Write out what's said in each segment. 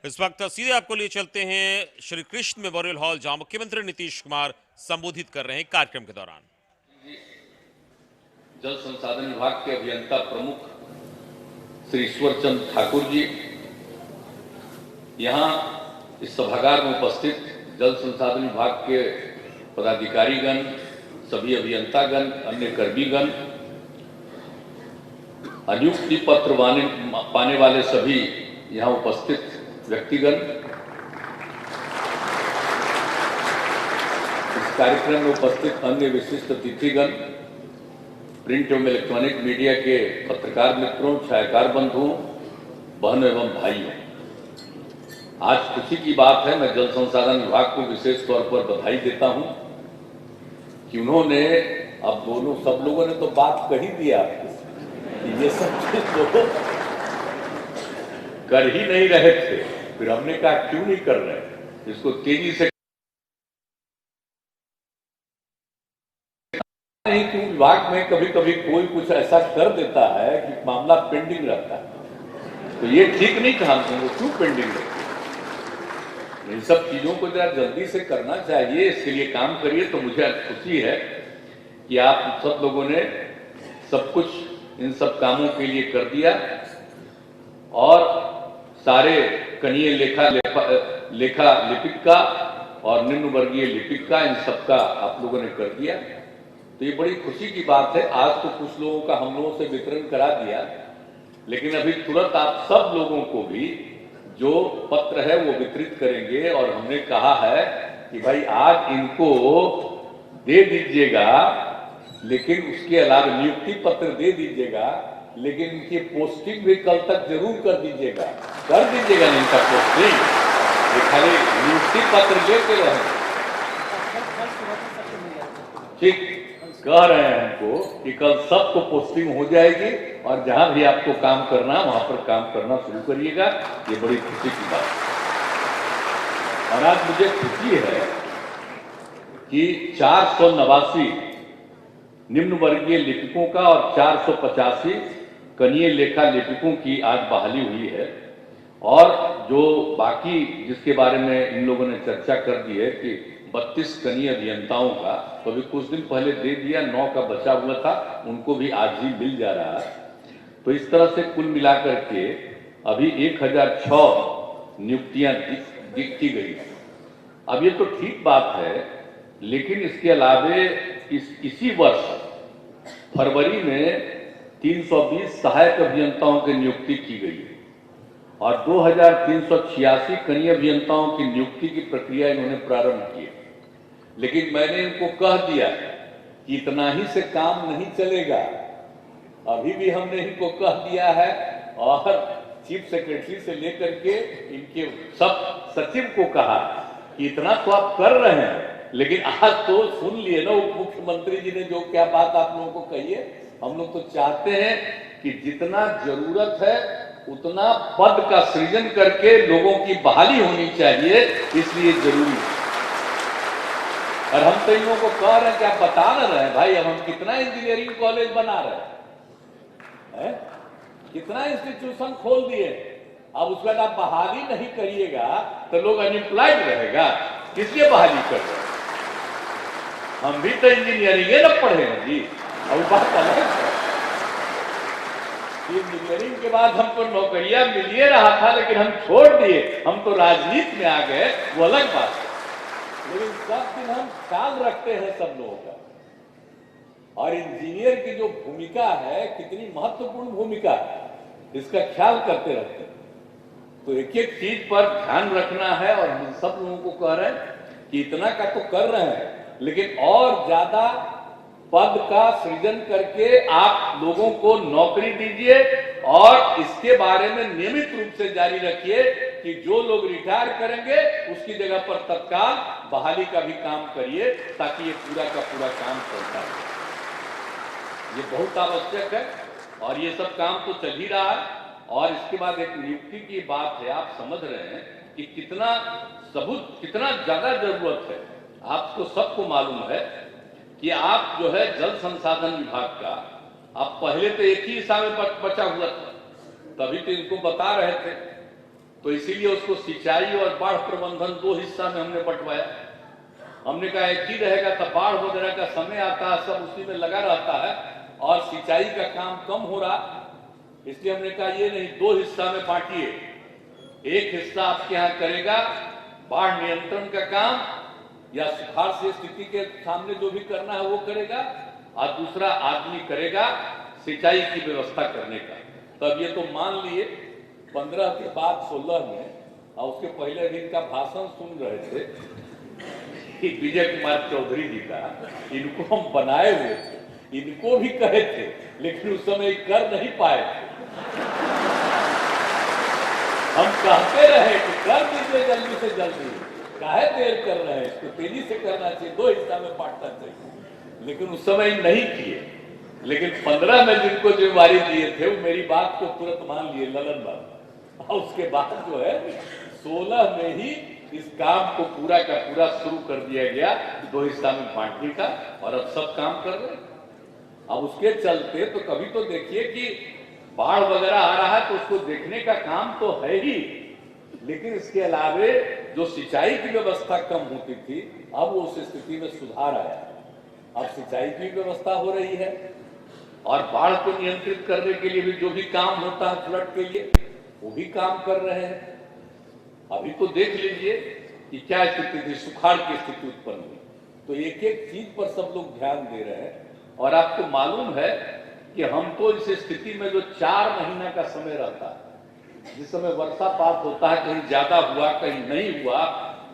इस वक्त सीधे आपको लिए चलते हैं श्री कृष्ण मेमोरियल हॉल, जहां मुख्यमंत्री नीतीश कुमार संबोधित कर रहे हैं कार्यक्रम के दौरान। जल संसाधन विभाग के अभियंता प्रमुख श्री ईश्वर चंद्र ठाकुर जी, यहाँ इस सभागार में उपस्थित जल संसाधन विभाग के पदाधिकारीगण, सभी अभियंतागण, अन्य कर्मीगण, नियुक्ति पत्र पाने वाले सभी यहाँ उपस्थित व्यक्तिगण, इस कार्यक्रम में उपस्थित अन्य विशिष्ट अतिथिगण, प्रिंट एवं इलेक्ट्रॉनिक मीडिया के पत्रकार मित्रों, छायाकार बंधुओं, बहनों एवं भाइयों, आज खुशी की बात है। मैं जल संसाधन विभाग को विशेष तौर पर बधाई देता हूं कि उन्होंने, अब दोनों सब लोगों ने तो बात कही दिया कि ये सब चीज तो कर ही नहीं रहे थे, फिर हमने कहा क्यों नहीं कर रहे, इसको तेजी से नहीं। क्यों विभाग में कभी कभी कोई कुछ ऐसा कर देता है कि मामला पेंडिंग रहता है, तो ये ठीक नहीं कहा वो क्यों पेंडिंग रहती है। इन सब चीजों को जरा जल्दी से करना चाहिए, इसके लिए काम करिए। तो मुझे खुशी है कि आप सब लोगों ने सब कुछ इन सब कामों के लिए कर दिया और सारे कनीय लेखा लिपिक का और निम्न वर्गीय लिपिक का, इन सबका आप लोगों ने कर दिया। तो ये बड़ी खुशी की बात है। आज तो कुछ लोगों का हम लोगों से वितरण करा दिया, लेकिन अभी तुरंत आप सब लोगों को भी जो पत्र है वो वितरित करेंगे। और हमने कहा है कि भाई आज इनको दे दीजिएगा, लेकिन उसके अलावा नियुक्ति पत्र दे दीजिएगा, लेकिन इनकी पोस्टिंग भी कल तक जरूर कर दीजिएगा नहीं इनका पोस्टिंग, ये खाली नियुक्ति पत्र लेके रहे। ठीक कह रहे हैं हमको कि कल सबको पोस्टिंग हो जाएगी और जहां भी आपको काम करना वहां पर काम करना शुरू करिएगा। ये बड़ी खुशी की बात है। और आज मुझे खुशी है कि 489 निम्न वर्गीय लिपिकों का और 485 कनीय लेखा लिपिकों की आज बहाली हुई है। और जो बाकी जिसके बारे में इन लोगों ने चर्चा कर दी है कि 32 कनीय अभियंताओं का, तो अभी कुछ दिन पहले दे दिया, 9 का बचा हुआ था, उनको भी आज ही मिल जा रहा है। तो इस तरह से कुल मिलाकर के अभी 1006 नियुक्तियां की गई। अब ये तो ठीक बात है, लेकिन इसके अलावे इसी वर्ष फरवरी में 320 सहायक अभियंताओं की नियुक्ति की गई है और 2386 कनीय अभियंताओं की नियुक्ति की प्रक्रिया इन्होंने प्रारंभ की है। लेकिन मैंने इनको कह दिया कि इतना ही से काम नहीं चलेगा। अभी भी हमने इनको कह दिया है और चीफ सेक्रेटरी से लेकर के इनके सब सचिव को कहा कि इतना तो आप कर रहे हैं, लेकिन आज तो सुन लिए ना उप मुख्यमंत्री जी ने जो क्या बात आप लोगों को कही है। हम लोग तो चाहते हैं कि जितना जरूरत है उतना पद का सृजन करके लोगों की बहाली होनी चाहिए, इसलिए जरूरी है। और हम तो इन लोगों को कह रहे हैं कि आप बता न रहे हैं भाई, अब हम कितना इंजीनियरिंग कॉलेज बना रहे हैं, कितना इंस्टीट्यूशन खोल दिए। अब उसके बाद आप बहाली नहीं करिएगा तो लोग अनएम्प्लॉयड रहेगा, किसलिए बहाली कर रहे हैं। हम भी तो इंजीनियरिंग न पढ़े हैं जी, और बात अलग है। इंजीनियरिंग के बाद हमको नौकरियां मिल ही रहा था, लेकिन हम छोड़ दिए, हम तो राजनीति में आ गए, वो अलग बात है। लेकिन सब दिन हम ख्याल रखते हैं सब लोगों का, और इंजीनियर की जो भूमिका है कितनी महत्वपूर्ण भूमिका है, इसका ख्याल करते रहते हैं। तो एक एक चीज पर ध्यान रखना है। और हम सब लोगों को कह रहे हैं कि इतना का तो कर रहे हैं, लेकिन और ज्यादा पद का सृजन करके आप लोगों को नौकरी दीजिए और इसके बारे में नियमित रूप से जारी रखिए कि जो लोग रिटायर करेंगे उसकी जगह पर तत्काल बहाली का भी काम करिए, ताकि ये पूरा का पूरा काम चलता रहे। ये बहुत आवश्यक है और ये सब काम तो चल ही रहा है। और इसके बाद एक नियुक्ति की बात है, आप समझ रहे हैं कि कितना सबूत, कितना ज्यादा जरूरत है। आपको सबको मालूम है कि आप जो है जल संसाधन विभाग का, आप पहले तो एक ही हिस्सा में बचा हुआ था, तभी तो इनको बता रहे थे। तो इसीलिए उसको सिंचाई और बाढ़ प्रबंधन दो हिस्सा में हमने बंटवाया। हमने कहा एक ही रहेगा, तब बाढ़ वगैरह का समय आता है, सब उसी में लगा रहता है और सिंचाई का काम कम हो रहा, इसलिए हमने कहा ये नहीं, दो हिस्सा में बांटिए। एक हिस्सा आपके यहाँ करेगा बाढ़ नियंत्रण का काम या सुखाड़ से स्थिति के सामने जो भी करना है वो करेगा, और दूसरा आदमी करेगा सिंचाई की व्यवस्था करने का। तब ये तो मान लिए 15 के बाद 16 में, और उसके पहले भी इनका भाषण सुन रहे थे विजय कुमार चौधरी जी का, इनको हम बनाए हुए थे, इनको भी कहे थे, लेकिन उस समय कर नहीं पाए थे। हम कहते रहे कि कर दीजिए जल्दी से जल्दी, काहे देर कर रहे हैं, इसको तेजी से करना चाहिए, दो हिस्सा में बांटना चाहिए, लेकिन उस समय नहीं किए। लेकिन 15 में जिनको जिम्मेवारी दिए थे वो मेरी बात को तुरंत मान लिए, ललन बाबू, और उसके बाद जो है 16 में ही इस काम को पूरा का पूरा शुरू कर दिया गया, दो हिस्सा में बांटने का, और अब सब काम कर रहे हैं। अब उसके चलते तो कभी तो देखिए कि बाढ़ वगैरह आ रहा है तो उसको देखने का काम तो है ही, लेकिन इसके अलावे जो सिंचाई की व्यवस्था कम होती थी, अब उस स्थिति में सुधार आया। अब सिंचाई की व्यवस्था हो रही है और बाढ़ को नियंत्रित करने के लिए भी जो भी काम होता है फ्लड के लिए, वो भी काम कर रहे हैं। अभी तो देख लीजिए कि क्या स्थिति थी, सुखाड़ की स्थिति उत्पन्न हुई, तो एक एक चीज पर सब लोग ध्यान दे रहे हैं। और आपको मालूम है कि हम तो इस स्थिति में जो 4 महीना का समय रहता है, जिस समय वर्षापात होता है, कहीं ज्यादा हुआ कहीं नहीं हुआ,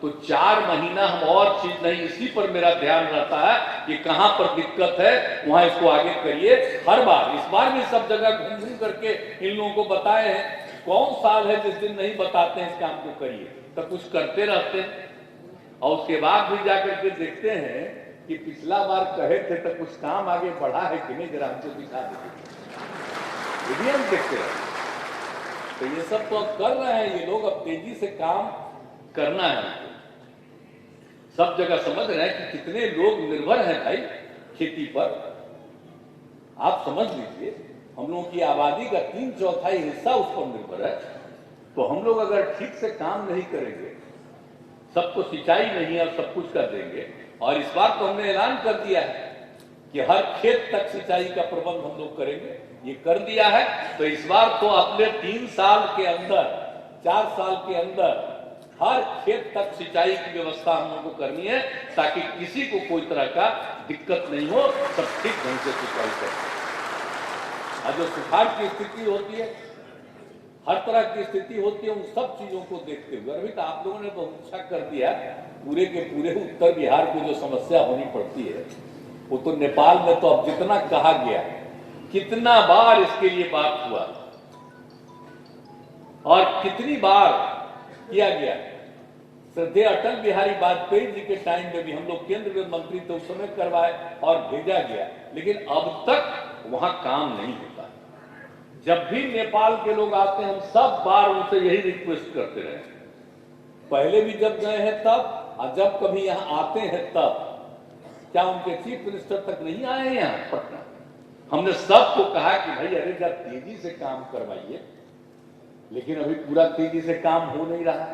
तो 4 महीना हम और चीज नहीं, इसी पर मेरा ध्यान रहता है कि कहां पर दिक्कत है वहां इसको आगे करिए। हर बार, इस बार भी सब जगह घूम घूम करके इन लोगों को बताए हैं। कौन साल है जिस दिन नहीं बताते हैं इस काम को करिए, तो कुछ करते रहते हैं, और उसके बाद भी जाकर के देखते हैं कि पिछला बार कहे थे तो कुछ काम आगे बढ़ा है कि नहीं, जरा हमको दिखा दीजिए, ये भी हम देखते हैं। तो ये सब तो अब कर रहे हैं ये लोग, अब तेजी से काम करना है हमको। सब जगह समझ रहे हैं कि कितने लोग निर्भर हैं भाई खेती पर। आप समझ लीजिए हम लोगों की आबादी का 3/4 हिस्सा उस पर निर्भर है। तो हम लोग अगर ठीक से काम नहीं करेंगे, सबको सिंचाई नहीं है और सब कुछ कर देंगे, और इस बार तो हमने ऐलान कर दिया है कि हर खेत तक सिंचाई का प्रबंध हम लोग करेंगे, ये कर दिया है। तो इस बार तो अपने 3 साल के अंदर, 4 साल के अंदर हर खेत तक सिंचाई की व्यवस्था हम लोग को करनी है, ताकि किसी को कोई तरह का दिक्कत नहीं हो, सब ठीक ढंग से सिंचाई करें। और जो सुखाड़ की स्थिति होती है, हर तरह की स्थिति होती है, उन सब चीजों को देखते हुए अभी तो आप लोगों ने बहुत अच्छा कर दिया, पूरे के पूरे उत्तर बिहार को जो समस्या होनी पड़ती है, वो तो नेपाल में तो अब जितना कहा गया, कितना बार इसके लिए बात हुआ और कितनी बार किया गया। श्रद्धेय अटल बिहारी वाजपेयी जी के टाइम में भी हम लोग केंद्र में मंत्री थे, उस समय करवाए और भेजा गया, लेकिन अब तक वहां काम नहीं होता। जब भी नेपाल के लोग आते हैं, हम सब बार उनसे यही रिक्वेस्ट करते रहे, पहले भी जब गए हैं तब, और जब कभी यहाँ आते हैं तब। क्या उनके चीफ मिनिस्टर तक नहीं आए हैं यहाँ पटना? हमने सबको कहा कि भाई अरे जब तेजी से काम करवाइए, लेकिन अभी पूरा तेजी से काम हो नहीं रहा,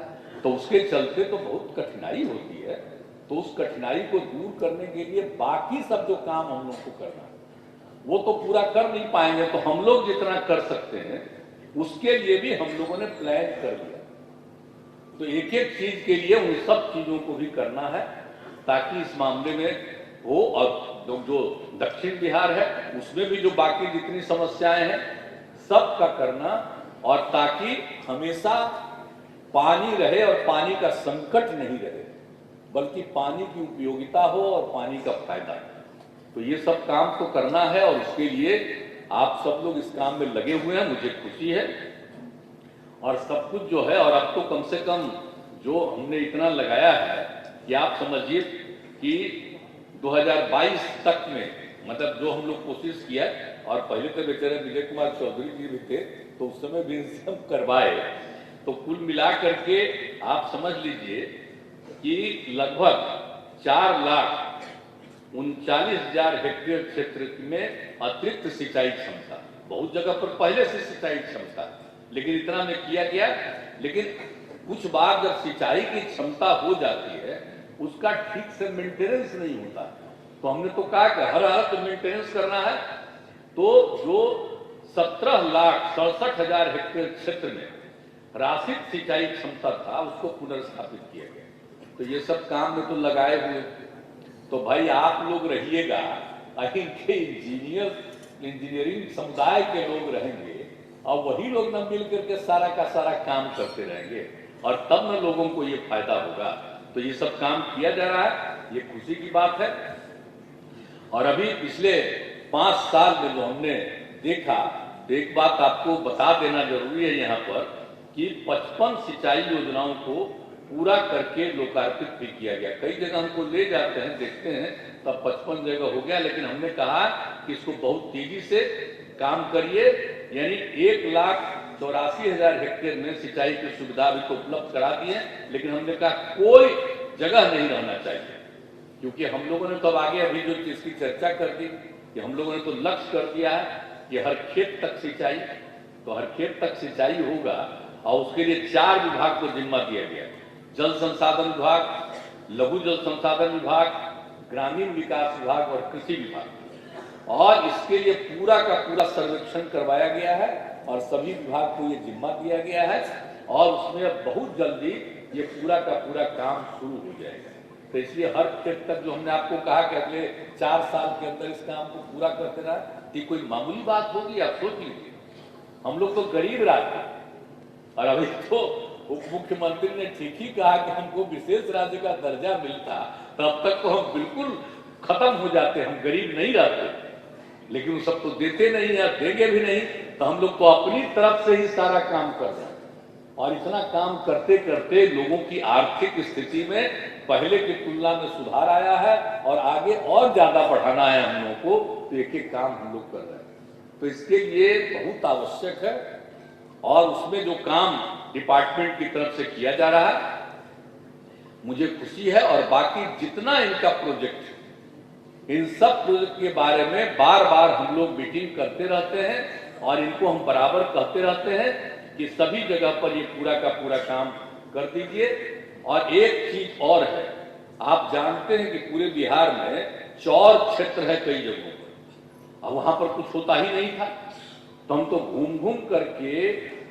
तो उसके चलते तो बहुत कठिनाई होती है। तो उस कठिनाई को दूर करने के लिए बाकी सब जो काम हम लोग को करना है, वो तो पूरा कर नहीं पाएंगे, तो हम लोग जितना कर सकते हैं उसके लिए भी हम लोगों ने प्लान कर लिया। तो एक एक चीज के लिए उन सब चीजों को भी करना है, ताकि इस मामले में हो। और जो दक्षिण बिहार है उसमें भी जो बाकी जितनी समस्याएं हैं सबका करना, और ताकि हमेशा पानी रहे और पानी का संकट नहीं रहे, बल्कि पानी की उपयोगिता हो और पानी का फायदा हो। तो ये सब काम तो करना है, और उसके लिए आप सब लोग इस काम में लगे हुए हैं, मुझे खुशी है। और सब कुछ जो है, और अब तो कम से कम जो हमने इतना लगाया है कि आप समझिए कि 2022 तक में, मतलब जो हम लोग कोशिश किया, और पहले तो बेचारे विजय कुमार चौधरी जी भी थे, तो उस समय भी हम करवाए, तो कुल मिलाकर के आप समझ लीजिए कि लगभग 4,39,000 हेक्टेयर क्षेत्र में अतिरिक्त सिंचाई क्षमता, बहुत जगह पर पहले से सिंचाई क्षमता, लेकिन इतना में किया गया लेकिन कुछ बार जब सिंचाई की क्षमता हो जाती है उसका ठीक से मेंटेनेंस नहीं होता, तो हमने तो कहा कि हर हालत में मेंटेनेंस करना है। तो जो 17,67,000 हेक्टेयर क्षेत्र में राशिद सिंचाई क्षमता था उसको पुनर्स्थापित किया गया। तो ये सब काम में तो लगाए हुए, तो भाई आप लोग रहिएगा, इनके इंजीनियरिंग समुदाय के लोग रहेंगे और वही लोग न मिल करके सारा का सारा काम करते रहेंगे और तब न लोगों को ये फायदा होगा। तो ये सब काम किया जा रहा है, ये खुशी की बात है। और अभी पिछले 5 साल में जो हमने देखा, तो एक बात आपको बता देना जरूरी है यहाँ पर कि 55 सिंचाई योजनाओं को पूरा करके लोकार्पित भी किया गया। कई जगह हमको ले जाते हैं, देखते हैं, तब 55 जगह हो गया, लेकिन हमने कहा कि इसको बहुत तेजी से काम करिए, यानी 1,84,000 हेक्टेयर में सिंचाई की सुविधा भी तो उपलब्ध करा दी है। लेकिन हमने कहा कोई जगह नहीं रहना चाहिए, क्योंकि हम लोगों ने तो आगे अभी जो इसकी चर्चा कर दी कि हम लोगों ने तो लक्ष्य कर दिया है कि हर खेत तक सिंचाई, तो हर खेत तक सिंचाई होगा और उसके लिए 4 विभाग को जिम्मा दिया गया, जल संसाधन विभाग, लघु जल संसाधन विभाग, ग्रामीण विकास विभाग और कृषि विभाग। और इसके लिए पूरा का पूरा सर्वेक्षण करवाया गया है और सभी विभाग को ये जिम्मा दिया गया है और उसमें अब बहुत जल्दी ये पूरा का पूरा काम शुरू हो जाएगा। तो इसलिए हर खेत तक जो हमने आपको कहा कि अगले 4 साल के अंदर इस काम को पूरा करते रहा, ये कोई मामूली बात होगी? आप सोच लीजिए, हम लोग तो गरीब राज्य, और अभी तो उप मुख्यमंत्री ने ठीक ही कहा कि हमको विशेष राज्य का दर्जा मिलता तब तक तो हम बिल्कुल खत्म हो जाते, हम गरीब नहीं रहते। लेकिन वो सब तो देते नहीं है, देंगे भी नहीं, तो हम लोग तो अपनी तरफ से ही सारा काम कर रहे हैं। और इतना काम करते करते लोगों की आर्थिक स्थिति में पहले की तुलना में सुधार आया है और आगे और ज्यादा बढ़ाना है हम लोगों को, तो एक एक काम हम लोग कर रहे हैं। तो इसके लिए बहुत आवश्यक है और उसमें जो काम डिपार्टमेंट की तरफ से किया जा रहा है मुझे खुशी है। और बाकी जितना इनका प्रोजेक्ट, इन सब प्रोजेक्ट के बारे में बार बार हम लोग मीटिंग करते रहते हैं और इनको हम बराबर कहते रहते हैं कि सभी जगह पर ये पूरा का पूरा काम कर दीजिए। और एक चीज और है, आप जानते हैं कि पूरे बिहार में चौर क्षेत्र है कई जगहों पर, और वहां पर कुछ होता ही नहीं था, तो हम तो घूम घूम करके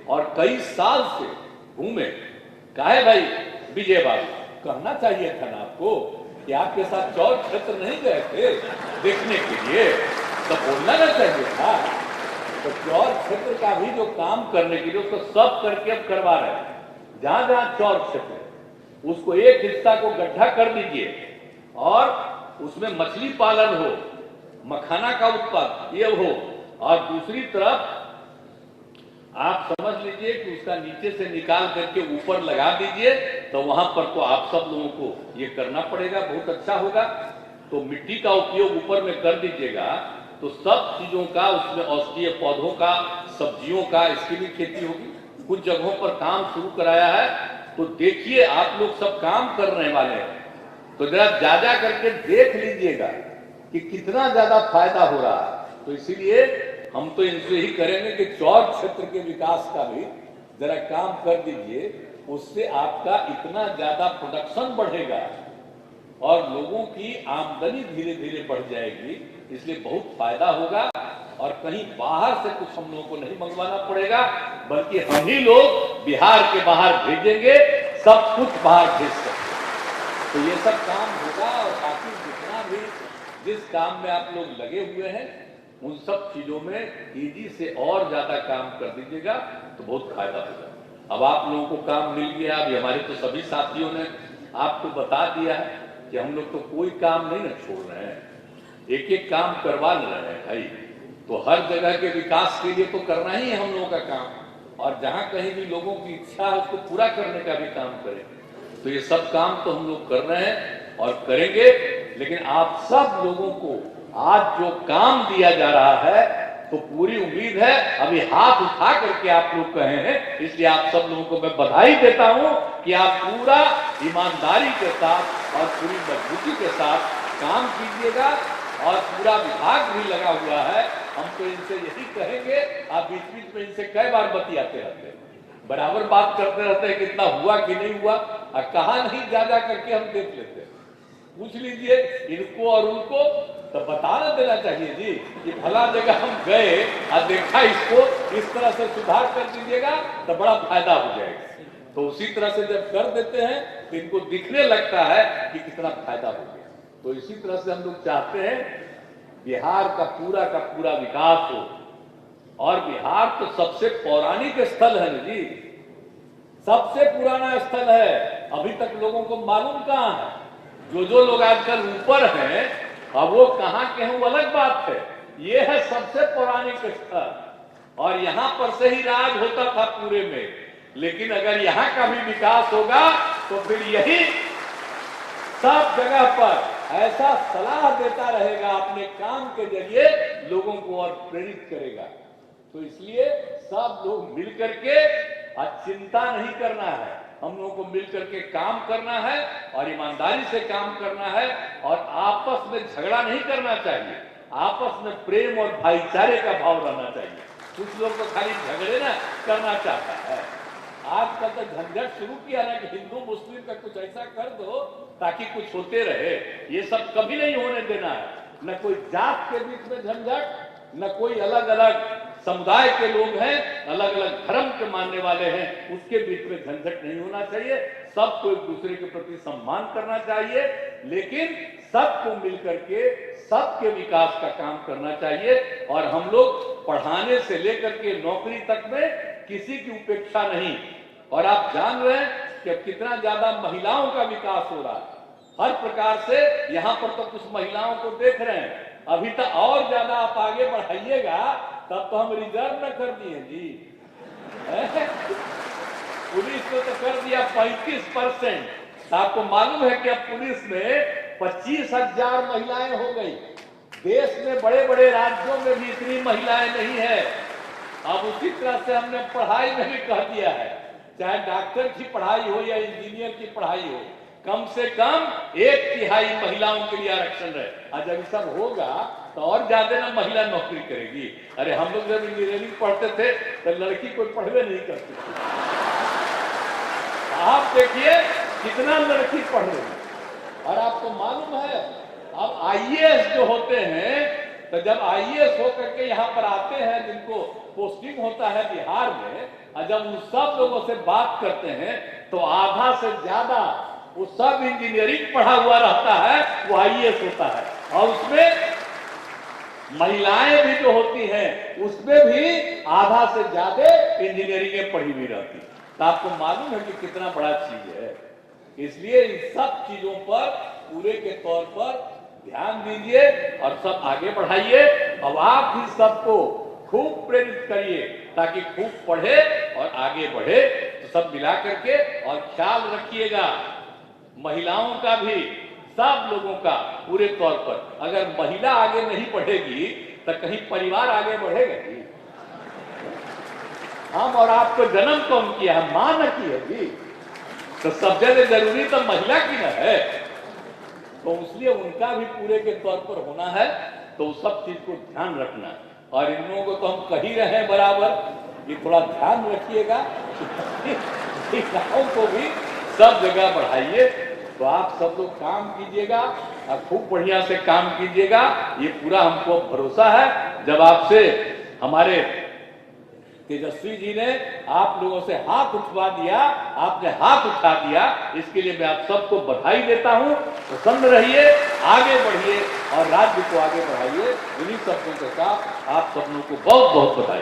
और कई साल से घूमे। काहे भाई विजय बाबू, कहना चाहिए था ना आपको कि आपके साथ चौर क्षेत्र नहीं गए थे देखने के लिए, तो बोलना ना चाहिए था। तो चौर क्षेत्र का भी जो काम करने के लिए उसको सब करके अब करवा रहे हैं। जहां जहां चौर क्षेत्र उसको एक हिस्सा को गड्ढा कर दीजिए और उसमें मछली पालन हो, मखाना का उत्पादन ये हो, और दूसरी तरफ आप समझ लीजिए कि उसका नीचे से निकाल करके ऊपर लगा दीजिए, तो वहां पर तो आप सब लोगों को ये करना पड़ेगा, बहुत अच्छा होगा। तो मिट्टी का उपयोग ऊपर में कर दीजिएगा, तो सब चीजों का उसमें औषधीय पौधों का, सब्जियों का, इसकी भी खेती होगी। कुछ जगहों पर काम शुरू कराया है, तो देखिए आप लोग सब काम करने वाले हैं, तो जरा जा करके देख लीजिएगा कि कितना ज्यादा फायदा हो रहा है। तो इसीलिए हम तो इनसे ही करेंगे कि चौर क्षेत्र के विकास का भी जरा काम कर दीजिए, उससे आपका इतना ज्यादा प्रोडक्शन बढ़ेगा और लोगों की आमदनी धीरे धीरे बढ़ जाएगी, इसलिए बहुत फायदा होगा। और कहीं बाहर से कुछ हम लोगों को नहीं मंगवाना पड़ेगा, बल्कि हम ही लोग बिहार के बाहर भेजेंगे, सब कुछ बाहर भेज सकते। तो ये सब काम होगा और बाकी जितना भी जिस काम में आप लोग लगे हुए हैं उन सब चीजों में तेजी से और ज्यादा काम कर दीजिएगा, तो बहुत फायदा होगा। अब आप लोगों को काम मिल गया, अभी हमारे तो सभी साथियों ने आपको बता दिया है कि हम लोग तो कोई काम नहीं ना छोड़ रहे हैं, एक एक काम करवा रहे हैं भाई। तो हर जगह के विकास के लिए तो करना ही है हम लोगों का काम, और जहां कहीं भी लोगों की इच्छा है उसको पूरा करने का भी काम करें। तो ये सब काम तो हम लोग कर रहे हैं और करेंगे। लेकिन आप सब लोगों को आज जो काम दिया जा रहा है, तो पूरी उम्मीद है, अभी हाथ उठा करके आप लोग कहे हैं, इसलिए आप सब लोगों को मैं बधाई देता हूं कि आप पूरा ईमानदारी के साथ और पूरी मजबूती के साथ काम कीजिएगा। और पूरा विभाग भी लगा हुआ है, हम तो इनसे यही कहेंगे, आप बीच बीच में इनसे कई बार बतियाते रहते हैं, बराबर बात करते रहते हैं कितना हुआ कि नहीं हुआ, और कहा नहीं जा जा करके हम देख लेते हैं। पूछ लीजिए इनको और उनको, तो बता न देना चाहिए जी कि भला जगह हम गए और देखा, इसको इस तरह से सुधार कर दीजिएगा तो बड़ा फायदा हो जाएगा। तो उसी तरह से जब कर देते हैं तो इनको दिखने लगता है कि कितना फायदा हो गया। तो इसी तरह से हम लोग चाहते हैं बिहार का पूरा विकास हो। और बिहार तो सबसे पौराणिक स्थल है ना जी, सबसे पुराना स्थल है। अभी तक लोगों को मालूम कहां है। जो लोग आजकल ऊपर हैं, अब वो कहां के हैं वो अलग बात है। ये है सबसे पौराणिक स्थल, और यहां पर से ही राज होता था पूरे में। लेकिन अगर यहां का भी विकास होगा तो फिर यही सब जगह पर ऐसा सलाह देता रहेगा, अपने काम के जरिए लोगों को और प्रेरित करेगा। तो इसलिए सब लोग मिलकर के, आज चिंता नहीं करना है, हम लोगों को मिलकर के काम करना है और ईमानदारी से काम करना है, और आपस में झगड़ा नहीं करना चाहिए। आपस में प्रेम और भाईचारे का भाव रहना चाहिए। कुछ लोग तो खाली झगड़े ना करना चाहता है। आजकल तो झंझट शुरू किया ना कि हिंदू मुस्लिम का कुछ ऐसा कर दो ताकि कुछ होते रहे। ये सब कभी नहीं होने देना है। न कोई जात के बीच में झंझट, न कोई अलग अलग समुदाय के लोग हैं, अलग अलग धर्म के मानने वाले हैं, उसके बीच में झंझट नहीं होना चाहिए। सबको एक दूसरे के प्रति सम्मान करना चाहिए, लेकिन सबको मिलकर के सबके विकास का काम करना चाहिए। और हम लोग पढ़ाने से लेकर के नौकरी तक में किसी की उपेक्षा नहीं। और आप जान रहे हैं कि अब कितना ज्यादा महिलाओं का विकास हो रहा है हर प्रकार से। यहां पर तो कुछ महिलाओं को देख रहे हैं, अभी तक और ज्यादा आप आगे बढ़ाइएगा तब तो हम रिजर्व न कर दिए जी। पुलिस ने तो कर दिया 35%। आपको मालूम है कि अब पुलिस में 25,000 महिलाएं हो गई। देश में बड़े बड़े राज्यों में भी इतनी महिलाएं नहीं है। अब उसी तरह से हमने पढ़ाई में भी कह दिया है, चाहे डॉक्टर की पढ़ाई हो या इंजीनियर की पढ़ाई हो, कम से कम 1/3 महिलाओं के लिए आरक्षण रहे। और जब सब होगा तो और ज्यादा ना महिला नौकरी करेगी। अरे हम लोग जब इंजीनियरिंग पढ़ते थे तो लड़की कोई पढ़वे नहीं करती थी। आप देखिए कितना लड़की पढ़ रही है। और आपको मालूम है अब आईएएस जो होते हैं, तो जब आईएएस होकर के यहाँ पर आते हैं, जिनको पोस्टिंग होता है बिहार में, और जब उन सब लोगों से बात करते हैं तो आधा से ज्यादा वो सब इंजीनियरिंग पढ़ा हुआ रहता है, वो आईएएस होता है। और उसमें महिलाएं भी जो होती हैं उसमें भी आधा से ज्यादा इंजीनियरिंग पढ़ी हुई रहती। तो आपको मालूम है कि कितना बड़ा चीज है। इसलिए इन सब चीजों पर पूरे के तौर पर ध्यान दीजिए और सब आगे बढ़ाइए। अब आप भी सबको खूब प्रेरित करिए ताकि खूब पढ़े और आगे बढ़े। तो सब मिला करके, और ख्याल रखिएगा महिलाओं का भी, सब लोगों का पूरे तौर पर। अगर महिला आगे नहीं बढ़ेगी तो कहीं परिवार आगे बढ़ेगा जी। हम और आपको जन्म कौन किया है? मां न की है जी। तो सबसे जरूरी तो महिला की न है। तो इसलिए उनका भी पूरे के तौर पर होना है। तो सब चीज को ध्यान रखना। और इन लोगों को तो हम कह ही रहे हैं बराबर कि थोड़ा ध्यान रखिएगा, महिलाओं को भी सब जगह बढ़ाइए। तो आप सब लोग काम कीजिएगा और खूब बढ़िया से काम कीजिएगा, ये पूरा हमको भरोसा है। जब आपसे हमारे तेजस्वी जी ने आप लोगों से हाथ उठवा दिया, आपने हाथ उठा दिया, इसके लिए मैं आप सबको बधाई देता हूं। प्रसन्न रहिए, आगे बढ़िए और राज्य को आगे बढ़ाइए। इन्हीं शब्दों के साथ आप सब लोगों को बहुत बहुत बधाई।